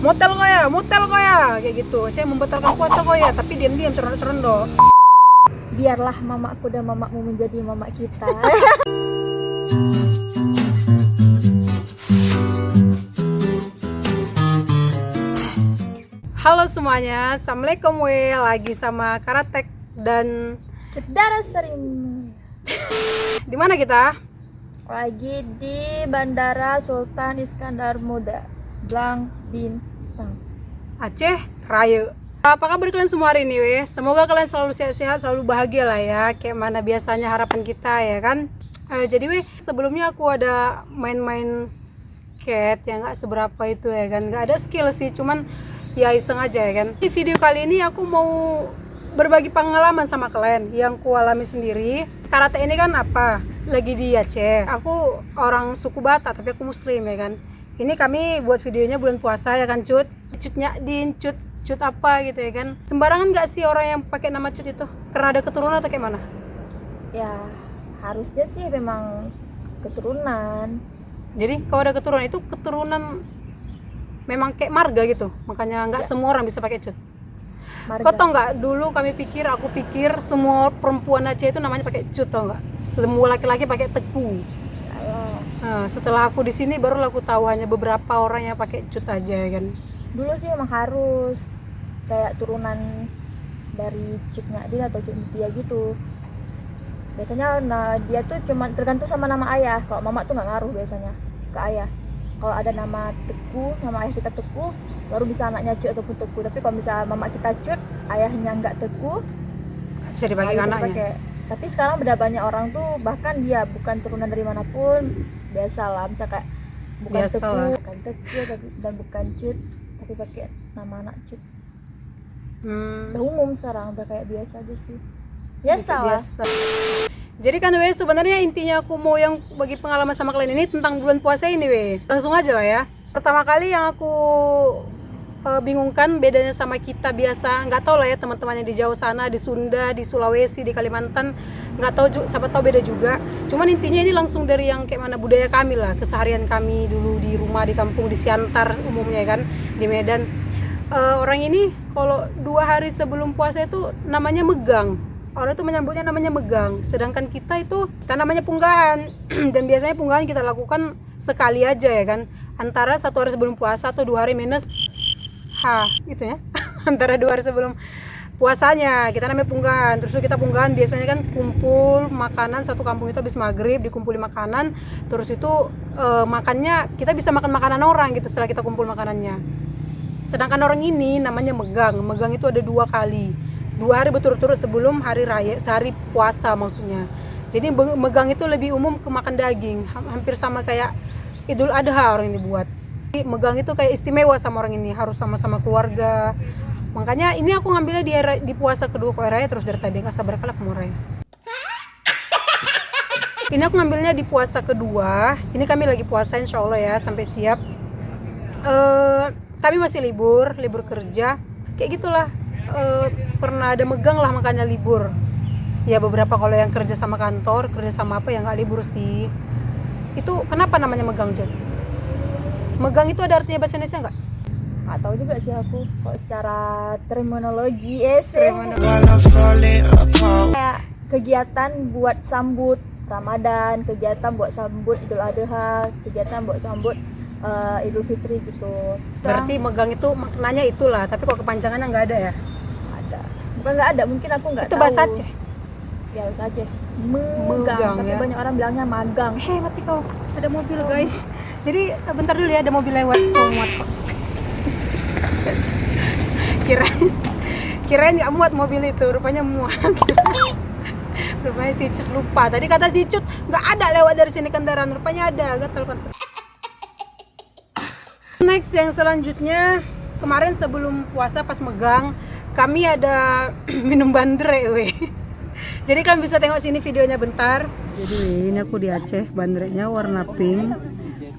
motel kok ya, kayak gitu. Aceh membatalkan puasa kok ya, tapi diam-diam cerondok. Biarlah mamaku dan mamamu menjadi mama kita. Halo semuanya, assalamualaikum lagi sama Karatek dan Cedara sering. di mana kita? Lagi di Bandara Sultan Iskandar Muda, Blang Bintang. Aceh Raya. Apa kabar kalian semua hari ini weh? Semoga kalian selalu sehat-sehat, selalu bahagia lah ya, kayak mana biasanya harapan kita ya kan. Jadi weh, sebelumnya aku ada main-main skate yang nggak seberapa itu ya kan, nggak ada skill sih, cuman ya iseng aja ya kan. Di video kali ini aku mau berbagi pengalaman sama kalian yang ku alami sendiri. Karate ini kan apa? Lagi di Aceh. Aku orang suku Batak tapi aku muslim ya kan. Ini kami buat videonya bulan puasa ya kan, cut din cut apa gitu ya kan. Sembarangan nggak sih orang yang pakai nama cut itu? Karena ada keturunan atau kayak mana? Ya, harusnya sih memang keturunan. Jadi kalau ada keturunan itu keturunan memang kayak marga gitu. Makanya nggak semua orang bisa pakai cut. Marga. Kau tau nggak, dulu aku pikir semua perempuan Aceh itu namanya pakai cut, tau nggak? Semua laki-laki pakai teku. Nah, setelah aku di sini baru aku tahu hanya beberapa orang yang pakai cut aja ya kan. Dulu sih memang harus kayak turunan dari Cut Nyadin atau Cut Mutia gitu. Biasanya dia tuh cuma tergantung sama nama ayah. Kalau mama tuh nggak ngaruh biasanya ke ayah. Kalau ada nama Teku, nama ayah kita Teku, baru bisa anaknya Cut ataupun Teku. Tapi kalau misalnya mama kita Cut, ayahnya nggak Teku, Bisa dipakai anaknya. Tapi sekarang udah banyak orang tuh, bahkan dia bukan turunan dari manapun, biasa lah, misalnya kayak bukan Biasa Teku, lah. bukan Teku dan bukan Cut, tapi pakai nama anak Cut. Udah umum sekarang, udah kayak biasa aja sih. Biasa lah. Biasa. Jadi kan weh, sebenarnya intinya aku mau yang bagi pengalaman sama kalian ini tentang bulan puasa ini weh. Langsung aja lah ya. Pertama kali yang aku bingungkan bedanya sama kita biasa, nggak tahu lah ya teman-temannya di jauh sana, di Sunda, di Sulawesi, di Kalimantan, nggak tahu siapa tahu beda juga. Cuman intinya ini langsung dari yang kayak mana budaya kami lah, keseharian kami dulu di rumah, di kampung, di Siantar umumnya kan, di Medan. Orang ini kalau 2 hari sebelum puasa itu namanya megang. Orang itu menyambutnya namanya megang, sedangkan kita namanya punggahan. Dan biasanya punggahan kita lakukan sekali aja ya kan, antara 1 hari sebelum puasa atau 2 hari minus gitu ya. Antara 2 hari sebelum puasanya kita namanya punggahan. Terus kita punggahan biasanya kan kumpul makanan, satu kampung itu habis maghrib dikumpulin makanan, terus itu makannya kita bisa makan makanan orang gitu setelah kita kumpul makanannya. Sedangkan orang ini namanya megang. Megang itu ada 2 kali, 2 hari berturut-turut sebelum hari raya, sehari puasa maksudnya. Jadi megang itu lebih umum ke makan daging, hampir sama kayak Idul Adha orang ini buat. Jadi, megang itu kayak istimewa sama orang ini, harus sama-sama keluarga. Makanya ini aku ngambilnya di puasa kedua kue raya, terus dari tadi nggak sabar kali aku mau raya. Ini aku ngambilnya di puasa kedua. Ini kami lagi puasa insya Allah ya, sampai siap. Kami masih libur kerja, kayak gitulah. Pernah ada megang lah makanya libur. Ya beberapa kalau yang kerja sama kantor, kerja sama apa yang nggak libur sih. Itu kenapa namanya megang, Jon? Megang itu ada artinya bahasa Indonesia nggak? Nggak tahu juga sih aku kok secara terminologi kayak kegiatan buat sambut Ramadan, kegiatan buat sambut Idul Adha, kegiatan buat sambut Idul Fitri gitu. Berarti megang itu maknanya itulah, tapi kok kepanjangannya nggak ada ya? Ada, bukan nggak ada, mungkin aku nggak tahu. Itu bahasa Aceh? Ya bahasa Aceh, megang, tapi ya? Banyak orang bilangnya magang. Mati kau, ada mobil guys. Jadi bentar dulu ya, ada mobil lewat. Muat kok. Kirain nggak muat mobil itu, rupanya muat. Rupanya si Cut lupa. Tadi kata si Cut nggak ada lewat dari sini kendaraan, rupanya ada. Gatel. Next yang selanjutnya, kemarin sebelum puasa pas megang kami ada minum bandrek weh. Jadi kalian bisa tengok sini videonya bentar. Jadi ini aku di Aceh, bandreknya warna pink,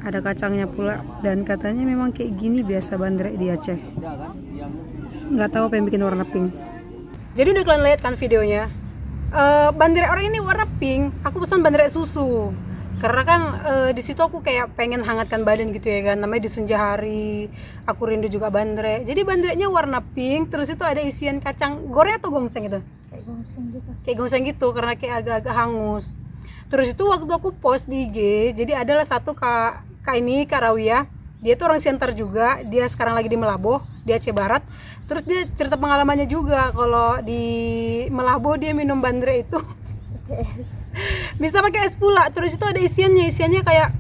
ada kacangnya pula, dan katanya memang kayak gini biasa bandrek di Aceh. Nggak tahu apa yang bikin warna pink. Jadi udah kalian lihat kan videonya. Bandrek orang ini warna pink. Aku pesan bandrek susu. Karena kan di situ aku kayak pengen hangatkan badan gitu ya kan, namanya di senja hari. Aku rindu juga bandrek. Jadi bandreknya warna pink, terus itu ada isian kacang goreng atau gongseng itu? Kayak gongseng gitu. Kayak gongseng gitu karena kayak agak-agak hangus. Terus itu waktu aku post di IG, jadi adalah satu kak ini Kak Rawia, dia tuh orang Siantar juga, dia sekarang lagi di Melaboh, di Aceh Barat. Terus dia cerita pengalamannya juga kalau di Melaboh dia minum bandrek itu Yes. bisa pakai es pula. Terus itu ada isiannya kayak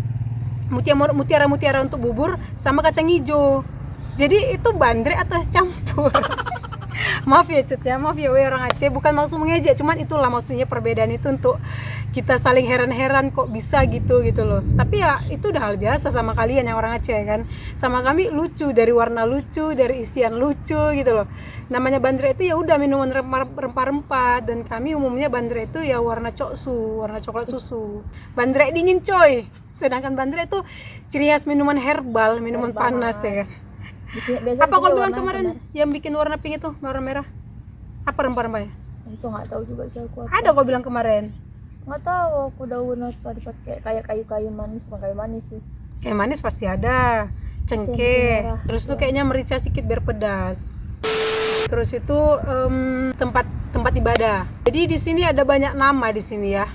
mutiara untuk bubur sama kacang hijau. Jadi itu bandrek atau es campur. Maaf ya Cut ya, maaf ya we orang Aceh, bukan maksud mengejek, cuman itulah maksudnya perbedaan itu untuk kita saling heran-heran kok bisa gitu loh. Tapi ya itu udah hal biasa sama kalian yang orang Aceh kan. Sama kami lucu, dari warna lucu, dari isian lucu gitu loh. Namanya bandrek itu ya udah minuman rempah-rempah, dan kami umumnya bandrek itu ya warna coksu, warna coklat susu. Bandrek dingin coy. Sedangkan bandrek itu ciri khas minuman herbal, minuman panas ya kan. Apa kau bilang kemarin yang bikin warna pink itu, warna merah? Apa rempah-rempahnya? Itu nggak tahu juga sih aku. Ada kau bilang kemarin. Nggak tahu aku daun apa dipakai, kayak kayu-kayu manis, bukan kayu manis sih. Kayak manis pasti ada, cengkeh. Merah, Terus tuh ya. kayaknya merica sedikit biar pedas. Terus itu tempat ibadah. Jadi di sini ada banyak nama di sini ya.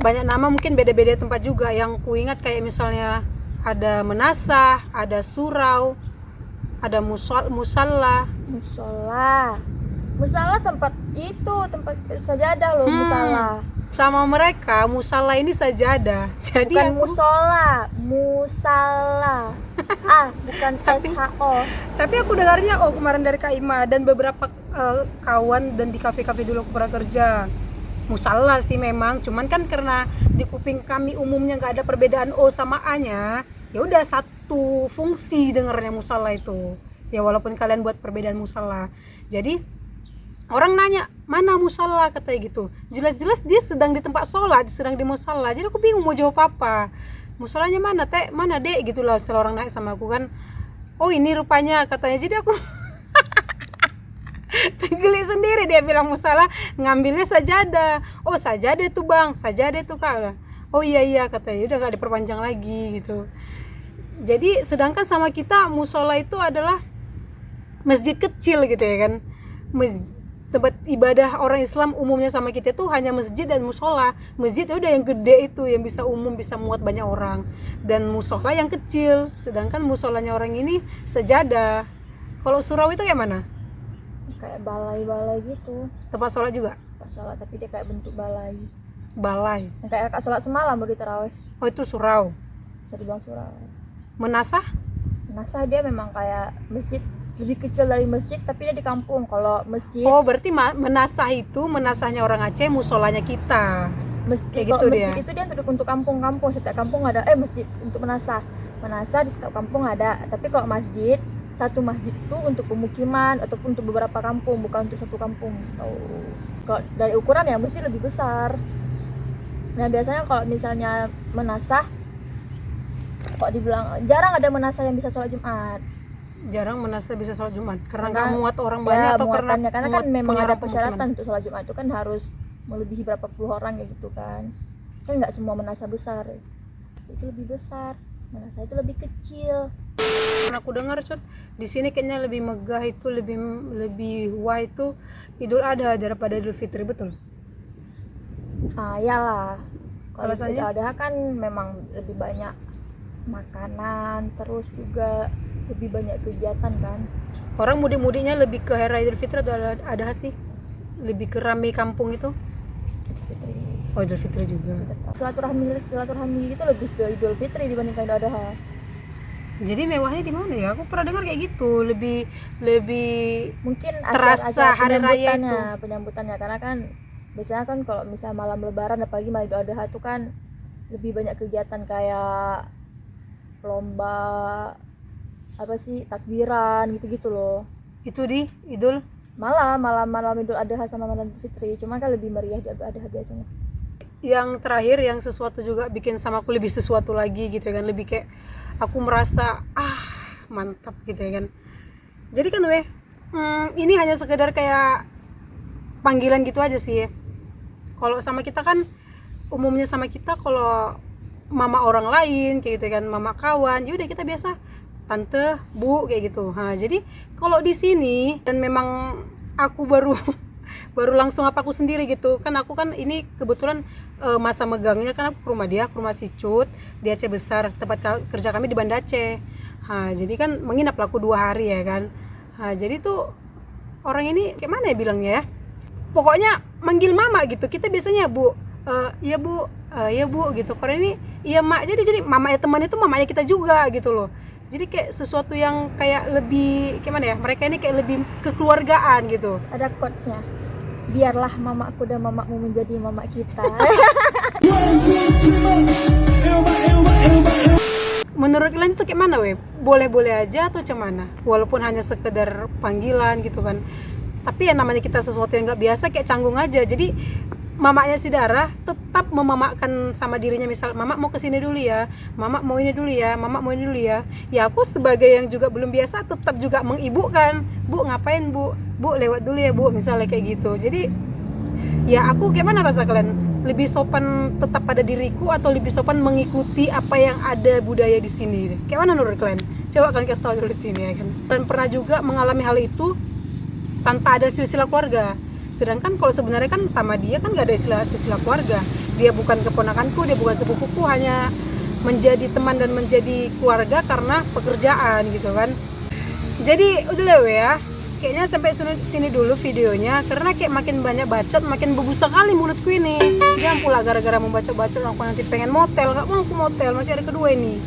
Banyak nama, mungkin beda-beda tempat juga. Yang kuingat kayak misalnya ada menasah, ada surau, ada musalla. Musalla tempat sajadah loh, musalla. Sama mereka musalla ini sajadah. Jadi Bukan aku, musalla. Bukan SHO. tapi aku dengarnya kemarin dari Kak Ima dan beberapa kawan, dan di kafe-kafe dulu aku pernah kerja. Musalla sih memang, cuman kan karena di kuping kami umumnya nggak ada perbedaan O sama A-nya, ya udah satu fungsi dengarnya musalla itu. Ya walaupun kalian buat perbedaan musalla. Jadi orang nanya, mana musalla, katanya gitu. Jelas-jelas dia sedang di tempat sholat, sedang di musalla. Jadi aku bingung mau jawab apa. Musallanya mana teh, mana dek, gitulah. Setelah orang naik sama aku kan, oh ini rupanya, katanya. Jadi aku geli sendiri, dia bilang musalla, ngambilnya sajadah. Oh sajadah tuh bang, sajadah tuh kak. Oh iya katanya, udah gak diperpanjang lagi gitu. Jadi sedangkan sama kita musola itu adalah masjid kecil gitu ya kan. Tempat ibadah orang Islam umumnya sama kita tuh hanya masjid dan musola. Masjid udah yang gede itu, yang bisa umum, bisa muat banyak orang, dan musola yang kecil. Sedangkan musolanya orang ini sajadah. Kalau surau itu kayak mana? Kayak balai-balai gitu. Tempat sholat juga? Pas sholat tapi dia kayak bentuk balai. Balai. Yang kayak sholat semalam baru di tarawih. Oh itu surau. Bisa dibilang surau. Menasah? Menasah dia memang kayak masjid, lebih kecil dari masjid tapi dia di kampung. Kalau masjid, Oh berarti menasah itu menasahnya orang Aceh, musolanya kita. masjid, kayak kalau gitu masjid dia. itu dia untuk kampung-kampung. Setiap kampung ada masjid untuk menasah di setiap kampung ada. Tapi kalau masjid, satu masjid itu untuk pemukiman ataupun untuk beberapa kampung, bukan untuk satu kampung. Kalau dari ukuran ya mesti lebih besar. Nah biasanya kalau misalnya menasah, kok dibilang jarang ada menasah yang bisa sholat Jumat. Jarang menasah bisa sholat Jumat karena Karena nggak muat orang banyak, atau karena karena kan muat memang ada pengarah persyaratan pemukiman? untuk sholat Jumat itu kan harus melebihi berapa puluh orang ya gitu kan nggak semua menasah besar ya. Itu lebih besar, menasah itu lebih kecil. Karena aku dengar Cut, di sini kayaknya lebih megah itu, lebih wah itu Idul Adha daripada Idul Fitri, betul? Iyalah, kalau Alasannya? Idul Adha kan memang lebih banyak makanan, terus juga lebih banyak kegiatan kan. Orang mudik-mudiknya lebih ke hari Idul Fitri atau Adha sih? Lebih ke rame kampung itu? Idul Fitri Oh Idul Fitri juga. tetap silaturahmi itu lebih ke Idul Fitri dibandingkan Idul Adha. Jadi mewahnya di mana ya? Aku pernah dengar kayak gitu, lebih Mungkin terasa acara hari raya itu. penyambutannya karena kan biasanya kan kalau misalnya malam lebaran apalagi malam Idul Adha itu kan lebih banyak kegiatan kayak lomba apa sih, takbiran gitu-gitu loh. Itu di Idul Malam Idul Adha sama malam Idul Fitri, cuma kan lebih meriah di Idul Adha biasanya. yang terakhir, yang sesuatu juga bikin sama aku lebih sesuatu lagi gitu ya kan, lebih kayak aku merasa mantap gitu ya kan. Jadi kan ini hanya sekedar kayak panggilan gitu aja sih. Kalau sama kita kan umumnya sama kita kalau mama orang lain kayak gitu kan, mama kawan, yaudah kita biasa tante, bu kayak gitu. Nah, jadi kalau di sini dan memang aku baru baru langsung apa aku sendiri gitu kan, aku kan ini kebetulan masa megangnya kan aku ke rumah dia, ke rumah si Cut di Aceh Besar, tempat kerja kami di Banda Aceh. Nah, jadi kan menginap lah aku 2 hari ya kan. Nah, jadi tuh orang ini kayak mana ya bilangnya ya, pokoknya manggil mama gitu. Kita biasanya bu, ya bu, ya bu gitu. Karena ini iya mak, jadi mamanya teman itu mamanya kita juga gitu loh. Jadi kayak sesuatu yang kayak lebih gimana ya, mereka ini kayak lebih kekeluargaan gitu. Ada quotes-nya, biarlah mamaku dan mamamu menjadi mama kita. Menurut kalian itu kayak mana weh? Boleh-boleh aja atau cuman mana? Walaupun hanya sekedar panggilan gitu kan, tapi ya namanya kita sesuatu yang nggak biasa kayak canggung aja. Jadi mamanya si Dara tetap memamakan sama dirinya, misal mama mau kesini dulu ya, mama mau ini dulu ya, mama mau ini dulu ya. Ya aku sebagai yang juga belum biasa tetap juga mengibukan, bu ngapain bu lewat dulu ya bu, misalnya kayak gitu. Jadi ya aku gimana rasa kalian, lebih sopan tetap pada diriku atau lebih sopan mengikuti apa yang ada budaya di sini? Kayak mana menurut kalian? Coba kalian kasih tahu dulu di sini ya kan. Dan pernah juga mengalami hal itu tanpa ada silsilah keluarga. Sedangkan kalau sebenarnya kan sama dia kan nggak ada silsilah keluarga. Dia bukan keponakanku, dia bukan sepupuku, hanya menjadi teman dan menjadi keluarga karena pekerjaan gitu kan. Jadi udah lewe ya, kayaknya sampai sini dulu videonya, karena kayak makin banyak bacot makin berbusa kali mulutku ini. Jangan pula gara-gara membaca-baca aku nanti pengen motel, nggak mau aku motel, masih ada kedua ini.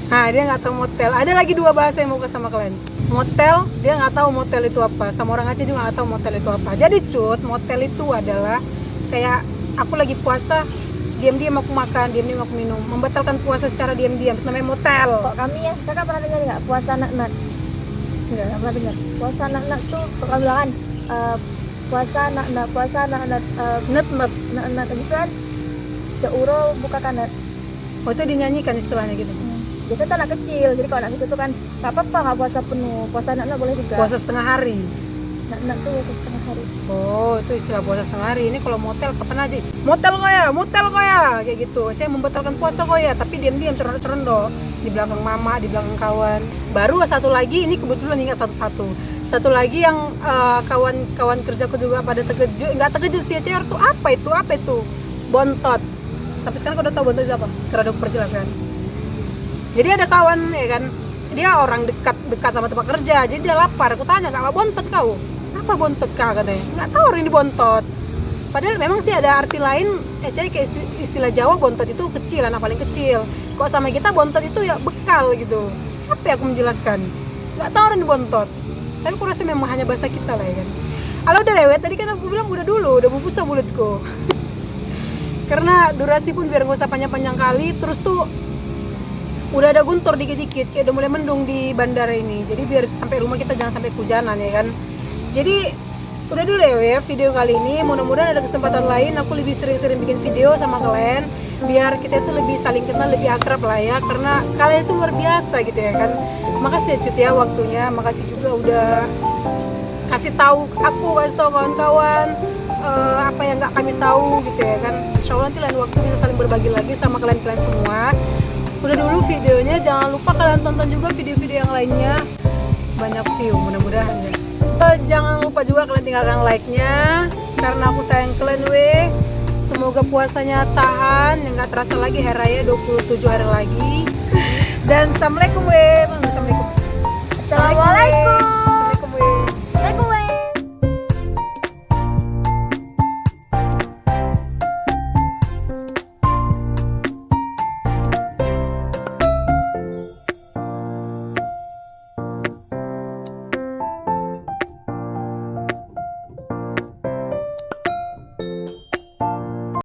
Nah dia nggak tahu motel. Ada lagi 2 bahasa yang mau kasih sama kalian. Motel, dia nggak tahu motel itu apa. Sama orang Aceh juga nggak tahu motel itu apa. Jadi Cut, motel itu adalah kayak aku lagi puasa, diam-diam aku makan, diam-diam aku minum, membatalkan puasa secara diam-diam. Itu namanya motel. Kok kami ya, kakak pernah dengar nggak puasa nak-nak? Enggak pernah dengar. Puasa nak-nak tuh kok kami bilang kan, puasa nak-nak, puasa nak-nak, Net-net. nak-nak itu kan Jauro buka kanan. Oh itu dinyanyikan istilahnya gitu. Biasanya tuh anak kecil, jadi kalau anak kecil tuh kan nggak apa-apa nggak puasa penuh, puasa nak-nak boleh juga. Puasa setengah hari. Nak-nak tuh puasa setengah hari. Oh itu istilah puasa setengah hari. Ini kalau motel kapan aja? Motel kok ya, kayak gitu. Saya membatalkan puasa kok ya, tapi diam-diam cerondok di belakang mama, di belakang kawan. Baru satu lagi, ini kebetulan ingat satu lagi yang kawan kerjaku juga pada terkejut, nggak terkejut sih, CR tuh apa itu bontot. Tapi sekarang kau udah tahu bontot itu apa? Karena udah perjelaskan. Jadi ada kawan ya kan, dia orang dekat sama tempat kerja, jadi dia lapar. Aku tanya, nggak bontot kau? Apa bontot kak katanya? Nggak tahu orang ini bontot. Padahal memang sih ada arti lain. Jadi kayak istilah Jawa bontot itu kecil, anak paling kecil. Kok sama kita bontot itu ya bekal gitu. Capek aku menjelaskan. Nggak tahu orang ini bontot. Tapi aku rasa memang hanya bahasa kita lah ya kan. Kalau udah lewat tadi kan aku bilang udah bubusa mulutku. Karena durasi pun biar nggak usah panjang-panjang kali. Terus tuh udah ada guntur dikit-dikit, kayak udah mulai mendung di bandara ini. Jadi biar sampai rumah kita jangan sampai hujanan ya kan. Jadi udah dulu ya video kali ini. Mudah-mudahan ada kesempatan lain aku lebih sering-sering bikin video sama kalian, biar kita itu lebih saling kenal, lebih akrab lah ya. Karena kalian itu luar biasa gitu ya kan. Makasih ya Cut ya waktunya, makasih juga udah kasih tahu kawan-kawan apa yang nggak kami tahu gitu ya kan. Insya Allah nanti lain waktu bisa saling berbagi lagi sama kalian semua. Udah dulu videonya, jangan lupa kalian tonton juga video-video yang lainnya, banyak view mudah-mudahan ya. Jangan lupa juga kalian tinggalkan like-nya, karena aku sayang kalian weh. Semoga puasanya tahan, yang gak terasa lagi hari raya 27 hari lagi. Dan assalamualaikum weh. Assalamualaikum.